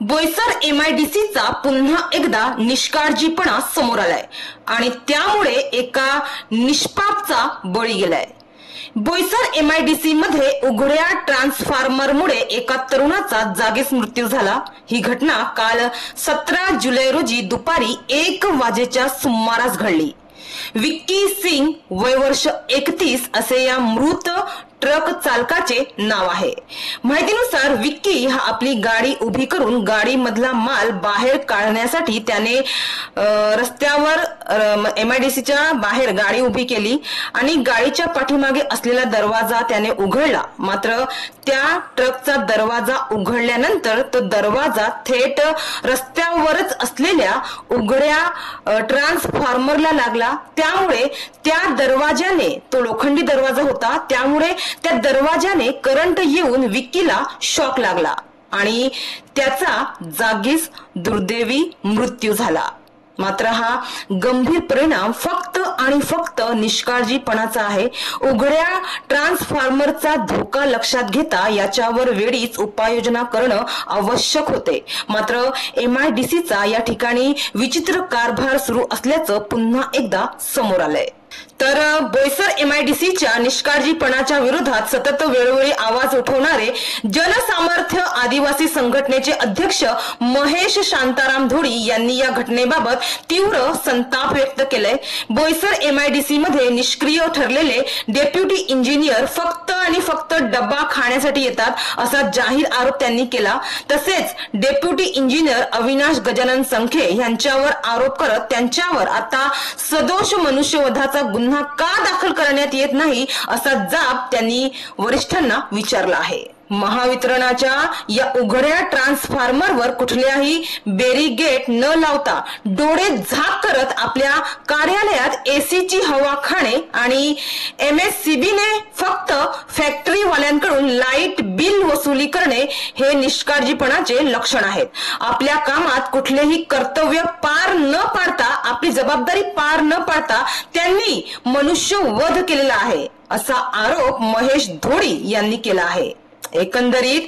बोईसर MIDCचा पुन्हा एकदा निष्काळजीपणा समोर आलाय आणि त्यामुळे एका निष्पापचा बळी गेलाय। बोईसर MIDC मध्ये उघड्या ट्रान्सफॉर्मरमुळे एका तरुणाचा जागीच मृत्यू झाला। ही घटना काल 17 जुलै रोजी दुपारी 1 वाजेच्या सुमारास घडली। विक्की सिंग वय वर्ष 31 असे या मृत ट्रक चालकाचे नाव आहे। माहितीनुसार विक्की हा आपली गाडी उभी करून गाडी मधला माल बाहेर काढण्यासाठी त्याने रस्त्यावर MIDCच्या बाहेर गाडी उभी केली आणि गाडीच्या पाठीमागे असलेला दरवाजा त्याने उघडला। मात्र त्या ट्रकचा दरवाजा उघडल्यानंतर तो दरवाजा थेट रस्त्यावरच असलेल्या उघड्या ट्रान्सफॉर्मरला लागला। त्यामुळे त्या दरवाजाने, तो लोखंडी दरवाजा होता, त्यामुळे त्या दरवाजाने करंट येऊन विक्कीला शॉक लागला आणि त्याचा जागीच दुर्दैवी मृत्यू झाला। मात्र हा गंभीर परिणाम फक्त आणि फक्त निष्काळजीपणाचा आहे। उघड्या ट्रान्सफॉर्मरचा धोका लक्षात घेता याच्यावर वेळीच उपाययोजना करणं आवश्यक होते। मात्र MIDCचा या ठिकाणी विचित्र कारभार सुरू असल्याचं पुन्हा एकदा समोर आलंय। तर बोईसर MIDCच्या निष्काळजीपणाच्या विरोधात सतत वेळोवेळी आवाज उठवणारे जनसामर्थ्य आदिवासी संघटनेचे अध्यक्ष महेश शांताराम धोडी यांनी या घटनेबाबत तीव्र संताप व्यक्त केलाय। बोईसर MIDC मध्ये निष्क्रिय ठरलेले डेप्युटी इंजिनियर फक्त आणि फक्त डब्बा खाण्यासाठी येतात असा जाहीर आरोप त्यांनी केला। तसेच डेप्युटी इंजिनियर अविनाश गजानन संखे यांच्यावर आरोप करत त्यांच्यावर आता सदोष मनुष्यवधाचा गुन्हा का दाखल करण्यात येत नाही असा जाब त्यांनी वरिष्ठांना विचारला आहे। महावितरणाच्या या उघड्या ट्रान्सफॉर्मरवर कुठल्याही बॅरिगेट न लावता डोळे झाक करत आपल्या कार्यालयात एसीची हवा खाणे आणि MSCBने फक्त फॅक्टरीवाल्यांकडून लाईट बिल वसुली करणे हे निष्काळजीपणाचे लक्षण आहेत। आपल्या कामात कुठलेही कर्तव्य पार न पाडता, आपली जबाबदारी पार न पाडता त्यांनी मनुष्यवध केलेला आहे असा आरोप महेश धोडी यांनी केला आहे। एकंदरीत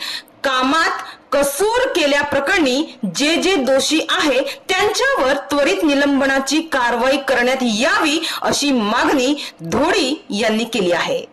कामात कसूर केल्याप्रकरणी जे दोषी आहे त्यांच्यावर त्वरित निलंबनाची कारवाई करण्यात यावी अशी मागणी धोडी यांनी केली आहे।